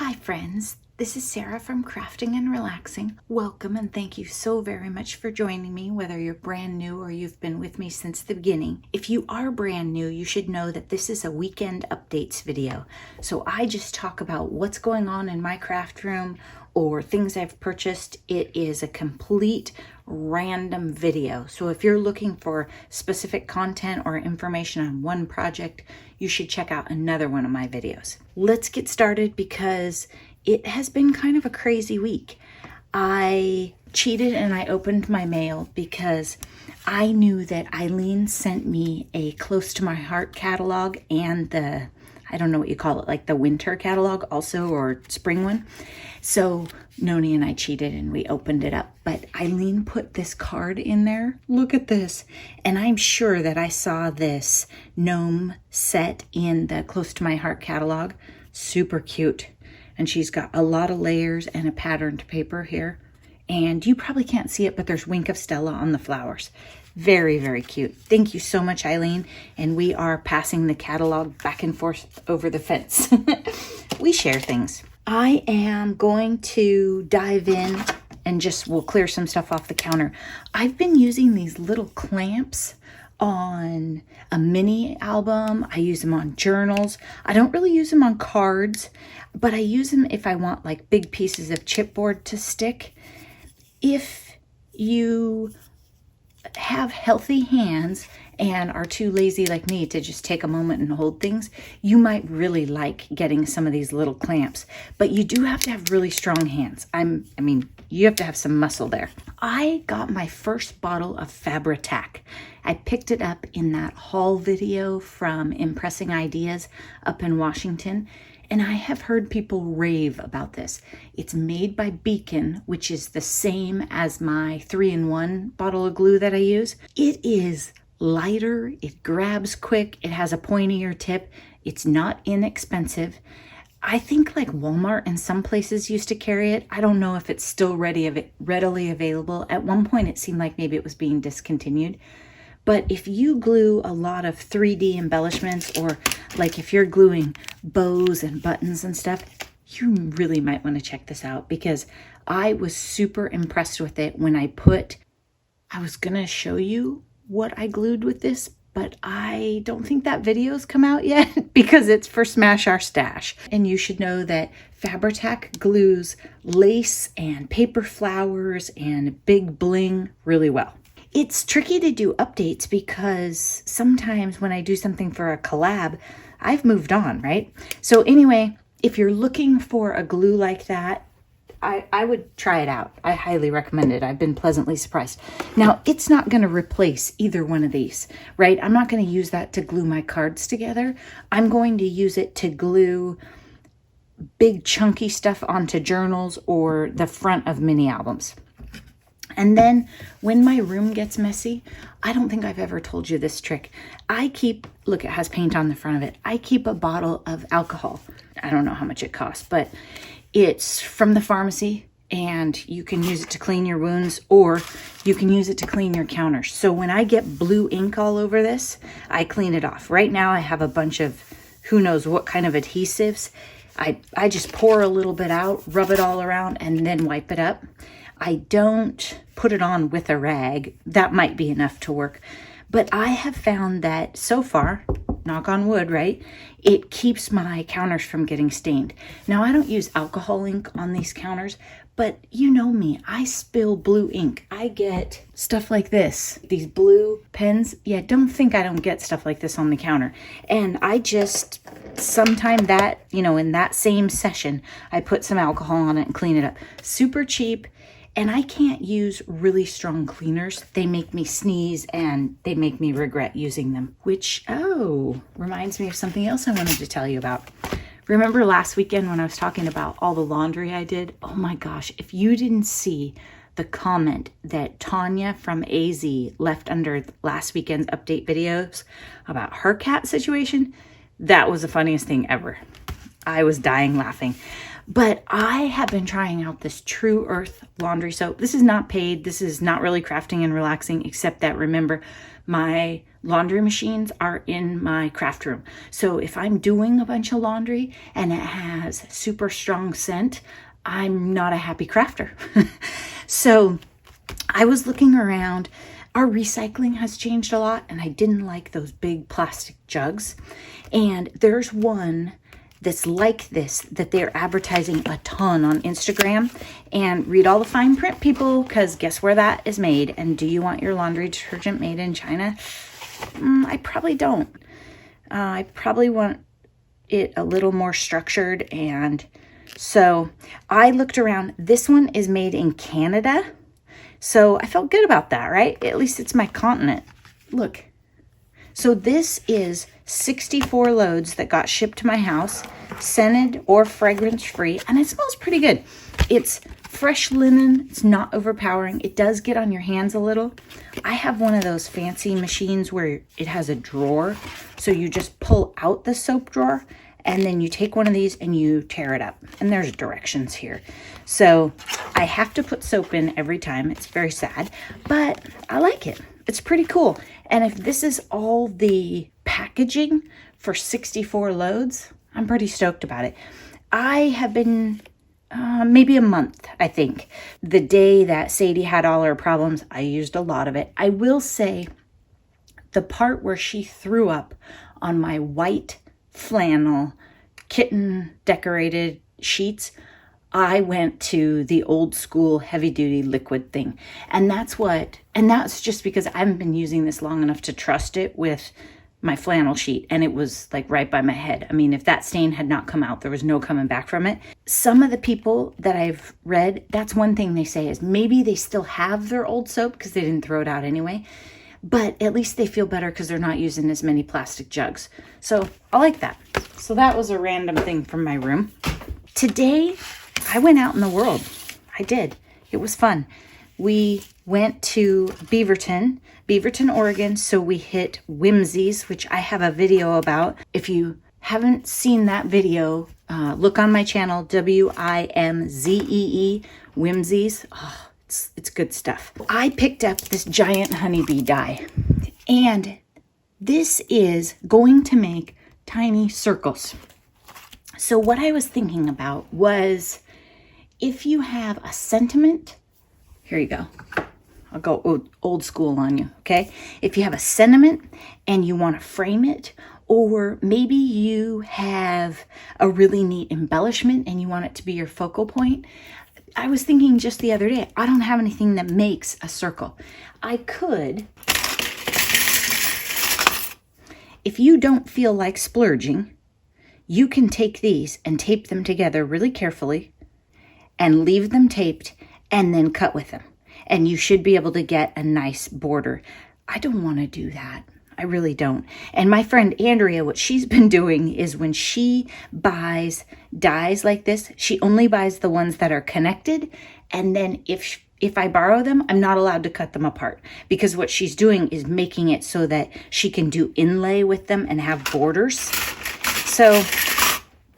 Hi friends, this is Sarah from Crafting and Relaxing. Welcome and thank you so very much for joining me, whether you're brand new or you've been with me since the beginning. If you are brand new, you should know that this is a weekend updates video. So I just talk about what's going on in my craft room or things I've purchased. It is a complete random video. So if you're looking for specific content or information on one project, you should check out another one of my videos. Let's get started because it has been kind of a crazy week. I cheated and I opened my mail because I knew that Ilene sent me a Close to My Heart catalog and the, I don't know what you call it, like the winter catalog also, or spring one. So Noni and I cheated and we opened it up, but Ilene put this card in there. Look at this. And I'm sure that I saw this gnome set in the Close to My Heart catalog. Super cute. And she's got a lot of layers and a patterned paper here. And you probably can't see it, but there's Wink of Stella on the flowers. Very, very cute. Thank you so much, Ilene. And we are passing the catalog back and forth over the fence. We share things. I am going to dive in and we'll clear some stuff off the counter. I've been using these little clamps on a mini album. I use them on journals. I don't really use them on cards, but I use them if I want like big pieces of chipboard to stick. If you have healthy hands and are too lazy like me to just take a moment and hold things, you might really like getting some of these little clamps, but you do have to have really strong hands. You have to have some muscle there. I got my first bottle of Fabri-Tac. I picked it up in that haul video from Impressing Ideas up in Washington, and I have heard people rave about this. It's made by Beacon, which is the same as my 3-in-1 bottle of glue that I use. It is lighter, it grabs quick, it has a pointier tip, it's not inexpensive. I think like Walmart and some places used to carry it. I don't know if it's still readily available. At one point it seemed like maybe it was being discontinued. But if you glue a lot of 3D embellishments, or like if you're gluing bows and buttons and stuff, you really might want to check this out, because I was super impressed with it when I was going to show you what I glued with this, but I don't think that video's come out yet because it's for Smash Our Stash. And you should know that Fabri-Tac glues lace and paper flowers and big bling really well. It's tricky to do updates because sometimes when I do something for a collab, I've moved on, right? So anyway, if you're looking for a glue like that, I would try it out. I highly recommend it. I've been pleasantly surprised. Now, it's not going to replace either one of these, right? I'm not going to use that to glue my cards together. I'm going to use it to glue big chunky stuff onto journals or the front of mini albums. And then when my room gets messy, I don't think I've ever told you this trick. Look, it has paint on the front of it. I keep a bottle of alcohol. I don't know how much it costs, but it's from the pharmacy, and you can use it to clean your wounds, or you can use it to clean your counters. So when I get blue ink all over this, I clean it off. Right now I have a bunch of who knows what kind of adhesives. I just pour a little bit out, rub it all around, and then wipe it up. I don't put it on with a rag. That might be enough to work. But I have found that so far, knock on wood, right? It keeps my counters from getting stained. Now, I don't use alcohol ink on these counters, but you know me, I spill blue ink. I get stuff like this, these blue pens. Yeah, don't think I don't get stuff like this on the counter. And I just, sometime that, in that same session, I put some alcohol on it and clean it up. Super cheap. And I can't use really strong cleaners. They make me sneeze and they make me regret using them. Which, reminds me of something else I wanted to tell you about. Remember last weekend when I was talking about all the laundry I did? Oh my gosh, if you didn't see the comment that Tanya from AZ left under last weekend's update videos about her cat situation, that was the funniest thing ever. I was dying laughing. But I have been trying out this True Earth laundry soap. This is not paid. This is not really crafting and relaxing, except that, remember, my laundry machines are in my craft room. So if I'm doing a bunch of laundry and it has super strong scent, I'm not a happy crafter. So I was looking around. Our recycling has changed a lot, and I didn't like those big plastic jugs. And there's one that's like this that they're advertising a ton on Instagram. And read all the fine print, people, because guess where that is made? And do you want your laundry detergent made in China? I probably don't. I probably want it a little more structured. And so I looked around. This one is made in Canada. So I felt good about that, right? At least it's my continent. Look. So this is 64 loads that got shipped to my house, scented or fragrance free, and it smells pretty good. It's fresh linen. It's not overpowering. It does get on your hands a little. I have one of those fancy machines where it has a drawer. So you just pull out the soap drawer and then you take one of these and you tear it up. And there's directions here. So I have to put soap in every time. It's very sad, but I like it. It's pretty cool. And if this is all the packaging for 64 loads, I'm pretty stoked about it. I have been maybe a month, I think. The day that Sadie had all her problems, I used a lot of it. I will say the part where she threw up on my white flannel kitten decorated sheets, I went to the old school heavy duty liquid thing. And that's just because I haven't been using this long enough to trust it with my flannel sheet. And it was like right by my head. I mean, if that stain had not come out, there was no coming back from it. Some of the people that I've read, that's one thing they say is maybe they still have their old soap because they didn't throw it out anyway. But at least they feel better because they're not using as many plastic jugs. So I like that. So that was a random thing from my room. Today, I went out in the world. I did. It was fun. We went to Beaverton, Oregon. So we hit Whimsy's, which I have a video about. If you haven't seen that video, look on my channel, WIMZEE, Whimsy's. Oh, it's good stuff. I picked up this giant honeybee die, and this is going to make tiny circles. So what I was thinking about was if you have a sentiment, here you go. I'll go old school on you, okay? If you have a sentiment and you want to frame it, or maybe you have a really neat embellishment and you want it to be your focal point. I was thinking just the other day, I don't have anything that makes a circle. I could, if you don't feel like splurging, you can take these and tape them together really carefully and leave them taped and then cut with them. And you should be able to get a nice border. I don't want to do that. I really don't. And my friend Andrea, what she's been doing is when she buys dies like this, she only buys the ones that are connected. And then if I borrow them, I'm not allowed to cut them apart, because what she's doing is making it so that she can do inlay with them and have borders. So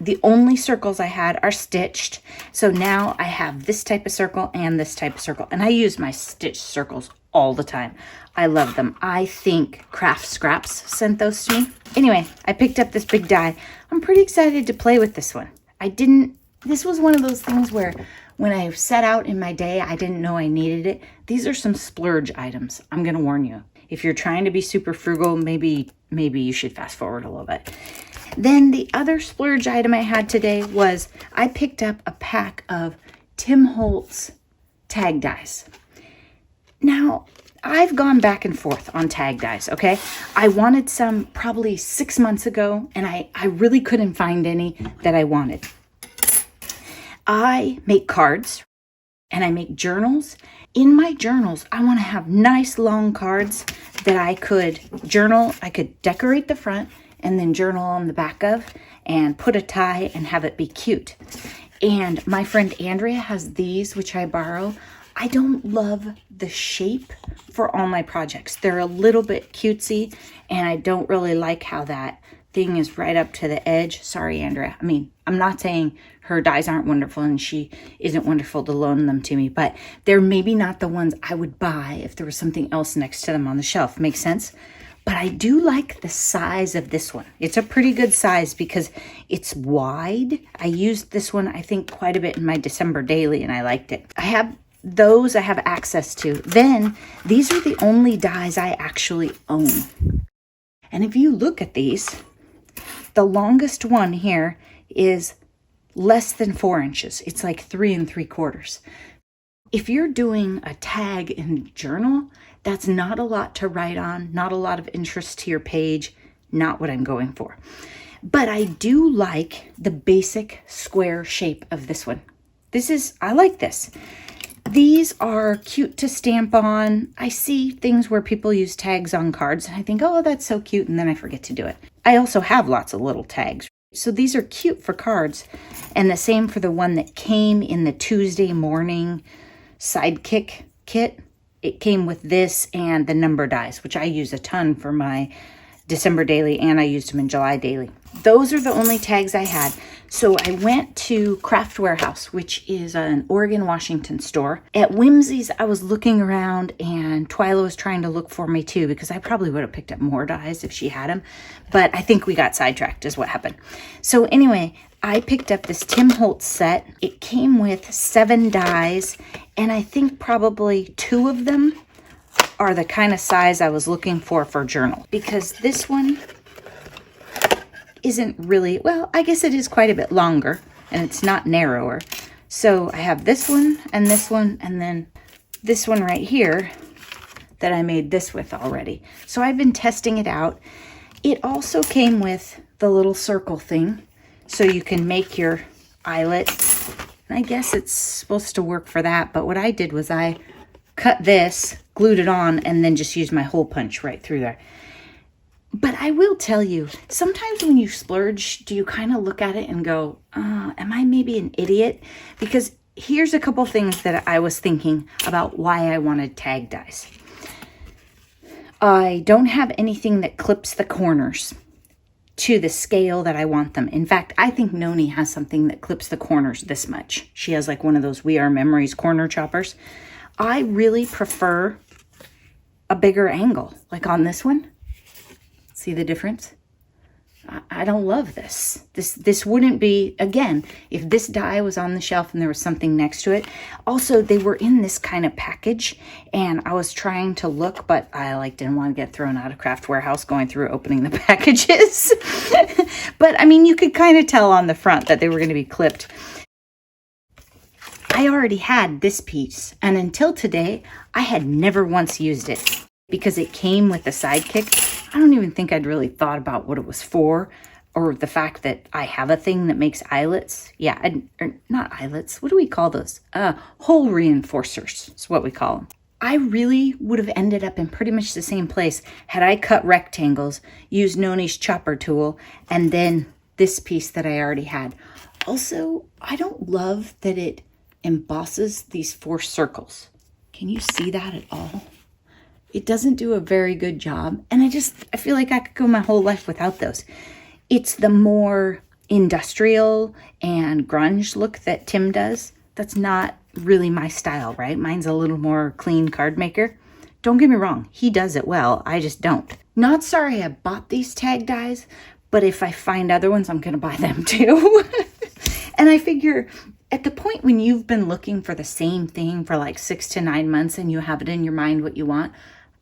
the only circles I had are stitched. So now I have this type of circle and this type of circle. And I use my stitched circles all the time. I love them. I think Craft Scraps sent those to me. Anyway, I picked up this big die. I'm pretty excited to play with this one. This was one of those things where when I set out in my day, I didn't know I needed it. These are some splurge items. I'm going to warn you. If you're trying to be super frugal, maybe you should fast forward a little bit. Then the other splurge item I had today was I picked up a pack of Tim Holtz Tag Dies. Now, I've gone back and forth on tag dies, okay? I wanted some probably 6 months ago, and I really couldn't find any that I wanted. I make cards, and I make journals. In my journals, I want to have nice long cards that I could journal. I could decorate the front and then journal on the back of and put a tie and have it be cute. And my friend Andrea has these, which I borrow. I don't love the shape for all my projects. They're a little bit cutesy, and I don't really like how that thing is right up to the edge. Sorry, Andrea. I mean, I'm not saying her dies aren't wonderful and she isn't wonderful to loan them to me, but they're maybe not the ones I would buy if there was something else next to them on the shelf. Makes sense? But I do like the size of this one. It's a pretty good size because it's wide. I used this one, I think, quite a bit in my December daily, and I liked it. I have those I have access to. Then, these are the only dies I actually own. And if you look at these, the longest one here is less than 4 inches. It's like 3 3/4. If you're doing a tag in journal, that's not a lot to write on, not a lot of interest to your page, not what I'm going for. But I do like the basic square shape of this one. I like this. These are cute to stamp on. I see things where people use tags on cards and I think, oh, that's so cute, and then I forget to do it. I also have lots of little tags. So these are cute for cards, and the same for the one that came in the Tuesday morning sidekick kit. It came with this and the number dies, which I use a ton for my December daily, and I used them in July daily. Those are the only tags I had. So I went to Craft Warehouse, which is an Oregon, Washington store. At Whimsy's, I was looking around, and Twyla was trying to look for me too, because I probably would have picked up more dies if she had them. But I think we got sidetracked is what happened. So anyway, I picked up this Tim Holtz set. It came with 7 dies, and I think probably 2 of them are the kind of size I was looking for journal. Because this one isn't really, well, I guess it is quite a bit longer, and it's not narrower. So I have this one, and then this one right here that I made this with already. So I've been testing it out. It also came with the little circle thing, so you can make your eyelet. And I guess it's supposed to work for that, but what I did was I cut this, glued it on, and then just used my hole punch right through there. But I will tell you, sometimes when you splurge, do you kind of look at it and go, am I maybe an idiot? Because here's a couple things that I was thinking about why I wanted tag dies. I don't have anything that clips the corners to the scale that I want them. In fact, I think Noni has something that clips the corners this much. She has like one of those We Are Memories corner choppers. I really prefer a bigger angle, like on this one. See the difference? I don't love this. This wouldn't be, again, if this die was on the shelf and there was something next to it. Also, they were in this kind of package, and I was trying to look, but I didn't want to get thrown out of Craft Warehouse going through opening the packages. But I mean, you could kind of tell on the front that they were going to be clipped. I already had this piece, and until today, I had never once used it because it came with a sidekick. I don't even think I'd really thought about what it was for, or the fact that I have a thing that makes eyelets. Yeah, or not eyelets. What do we call those? Hole reinforcers is what we call them. I really would have ended up in pretty much the same place had I cut rectangles, used Noni's chopper tool, and then this piece that I already had. Also, I don't love that it embosses these 4 circles. Can you see that at all? It doesn't do a very good job, and I feel like I could go my whole life without those. It's the more industrial and grunge look that Tim does. That's not really my style, right? Mine's a little more clean card maker. Don't get me wrong, he does it well, I just don't. Not sorry I bought these tag dies, but if I find other ones, I'm gonna buy them too. And I figure at the point when you've been looking for the same thing for like 6 to 9 months and you have it in your mind what you want,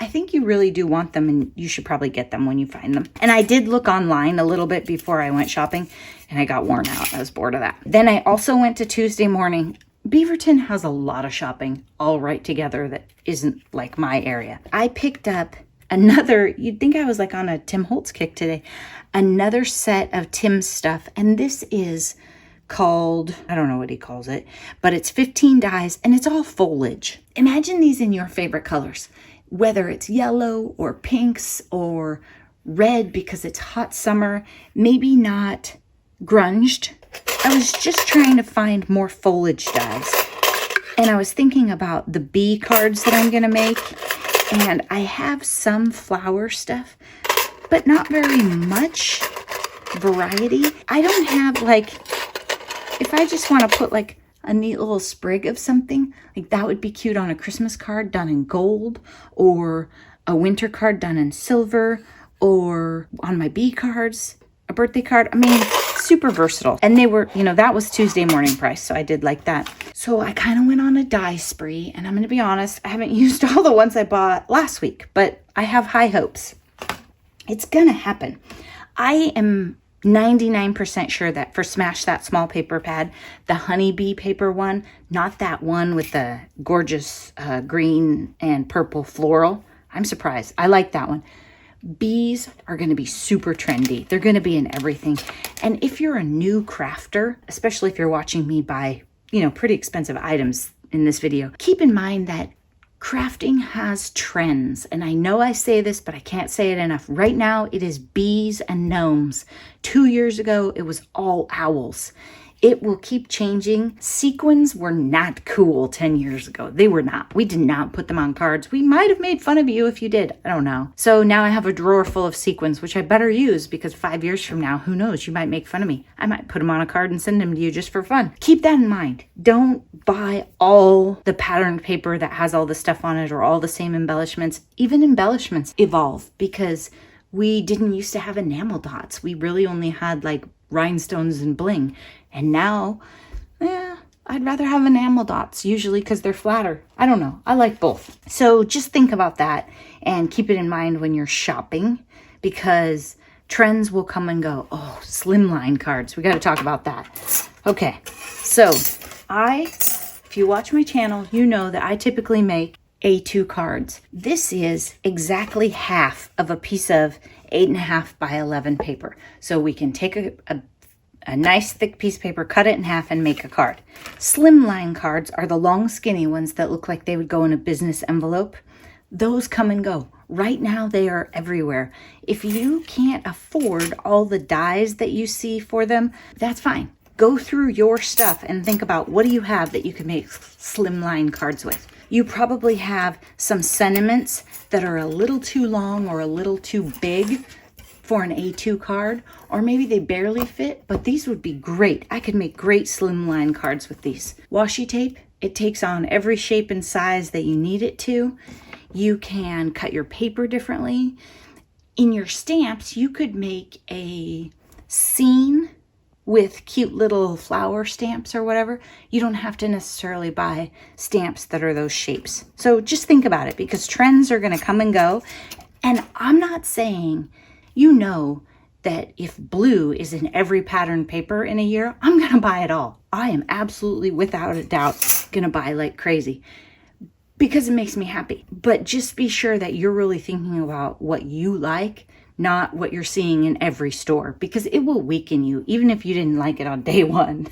I think you really do want them, and you should probably get them when you find them. And I did look online a little bit before I went shopping, and I got worn out. I was bored of that. Then I also went to Tuesday morning. Beaverton has a lot of shopping all right together that isn't like my area. I picked up another, you'd think I was like on a Tim Holtz kick today, another set of Tim's stuff. And this is called, I don't know what he calls it, but it's 15 dies, and it's all foliage. Imagine these in your favorite colors. Whether it's yellow or pinks or red because it's hot summer, maybe not grunged. I was just trying to find more foliage dies. And I was thinking about the bee cards that I'm going to make. And I have some flower stuff, but not very much variety. I don't have if I just want to put a neat little sprig of something, that would be cute on a Christmas card done in gold, or a winter card done in silver, or on my B cards, a birthday card. I mean, super versatile. And they were, that was Tuesday morning price, so I did like that. So I kind of went on a die spree, and I'm going to be honest, I haven't used all the ones I bought last week, but I have high hopes. It's going to happen. I am 99% sure that for Smash That Small Paper Pad, the honeybee paper one, not that one with the gorgeous green and purple floral. I'm surprised. I like that one. Bees are going to be super trendy. They're going to be in everything. And if you're a new crafter, especially if you're watching me buy, pretty expensive items in this video, keep in mind that crafting has trends. And I know I say this, but I can't say it enough. Right now, it is bees and gnomes. 2 years ago, it was all owls. It will keep changing. Sequins were not cool 10 years ago. They were not. We did not put them on cards. We might have made fun of you if you did. I don't know. So now I have a drawer full of sequins, which I better use because 5 years from now, who knows? You might make fun of me. I might put them on a card and send them to you just for fun. Keep that in mind. Don't buy all the patterned paper that has all the stuff on it or all the same embellishments. Even embellishments evolve because we didn't used to have enamel dots. We really only had like rhinestones and bling. And now, I'd rather have enamel dots, usually because they're flatter. I don't know. I like both. So just think about that and keep it in mind when you're shopping because trends will come and go. Oh, Slimline Cards. We got to talk about that. Okay. So if you watch my channel, you know that I typically make A2 cards. This is exactly half of a piece of 8.5 by 11 paper. So we can take a nice thick piece of paper, cut it in half, and make a card. Slimline cards are the long, skinny ones that look like they would go in a business envelope. Those come and go. Right now, they are everywhere. If you can't afford all the dies that you see for them, that's fine. Go through your stuff and think about what do you have that you can make slimline cards with. You probably have some sentiments that are a little too long or a little too big for an A2 card, or maybe they barely fit, but these would be great. I could make great slimline cards with these. Washi tape, it takes on every shape and size that you need it to. You can cut your paper differently. In your stamps, you could make a scene with cute little flower stamps or whatever. You don't have to necessarily buy stamps that are those shapes. So just think about it because trends are going to come and go. And I'm not saying that if blue is in every pattern paper in a year, I'm going to buy it all. I am absolutely, without a doubt, going to buy like crazy because it makes me happy. But just be sure that you're really thinking about what you like, not what you're seeing in every store, because it will weaken you. Even if you didn't like it on day one,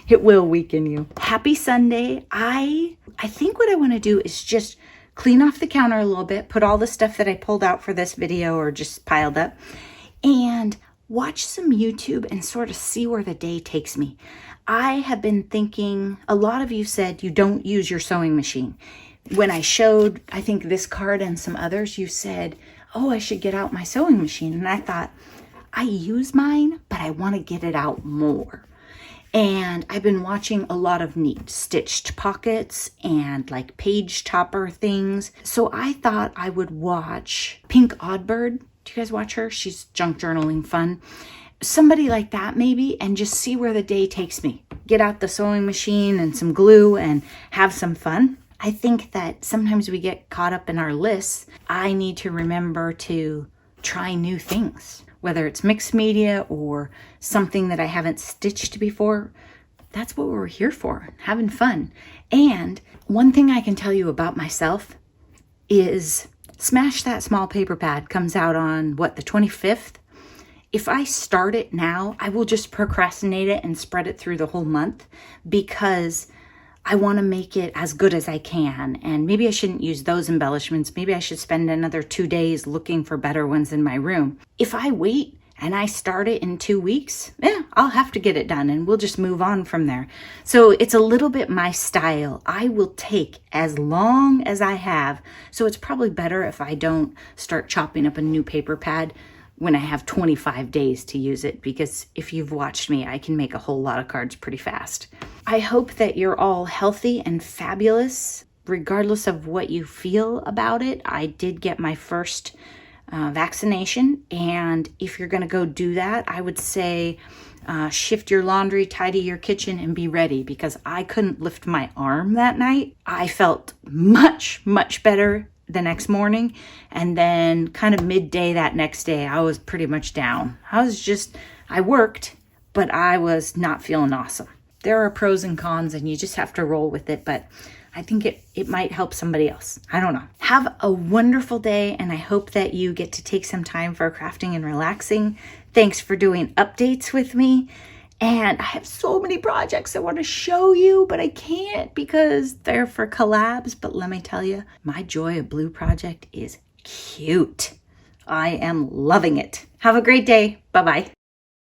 it will weaken you. Happy Sunday. I think what I want to do is just clean off the counter a little bit, put all the stuff that I pulled out for this video or just piled up, and watch some YouTube and sort of see where the day takes me. I have been thinking, a lot of you said you don't use your sewing machine. When I showed, I think this card and some others, you said, oh, I should get out my sewing machine. And I thought, I use mine, but I want to get it out more. And I've been watching a lot of neat stitched pockets and like page topper things. So I thought I would watch Pink Oddbird. Do you guys watch her? She's junk journaling fun. Somebody like that maybe, and just see where the day takes me. Get out the sewing machine and some glue and have some fun. I think that sometimes we get caught up in our lists. I need to remember to try new things. Whether it's mixed media or something that I haven't stitched before, that's what we're here for, having fun. And one thing I can tell you about myself is Smash That Small Paper Pad comes out on, the 25th? If I start it now, I will just procrastinate it and spread it through the whole month because I want to make it as good as I can. And maybe I shouldn't use those embellishments. Maybe I should spend another 2 days looking for better ones in my room. If I wait and I start it in 2 weeks, I'll have to get it done and we'll just move on from there. So it's a little bit my style. I will take as long as I have. So it's probably better if I don't start chopping up a new paper pad when I have 25 days to use it, because if you've watched me, I can make a whole lot of cards pretty fast. I hope that you're all healthy and fabulous. regardless of what you feel about it, I did get my first vaccination. And if you're going to go do that, I would say shift your laundry, tidy your kitchen, and be ready, because I couldn't lift my arm that night. I felt much, much better the next morning. And then kind of midday that next day, I was pretty much down. I worked, but I was not feeling awesome. There are pros and cons, and you just have to roll with it. But I think it might help somebody else. I don't know. Have a wonderful day, and I hope that you get to take some time for crafting and relaxing. Thanks for doing updates with me. And I have so many projects I want to show you, but I can't because they're for collabs. But let me tell you, my Joy of Blue project is cute. I am loving it. Have a great day. Bye-bye.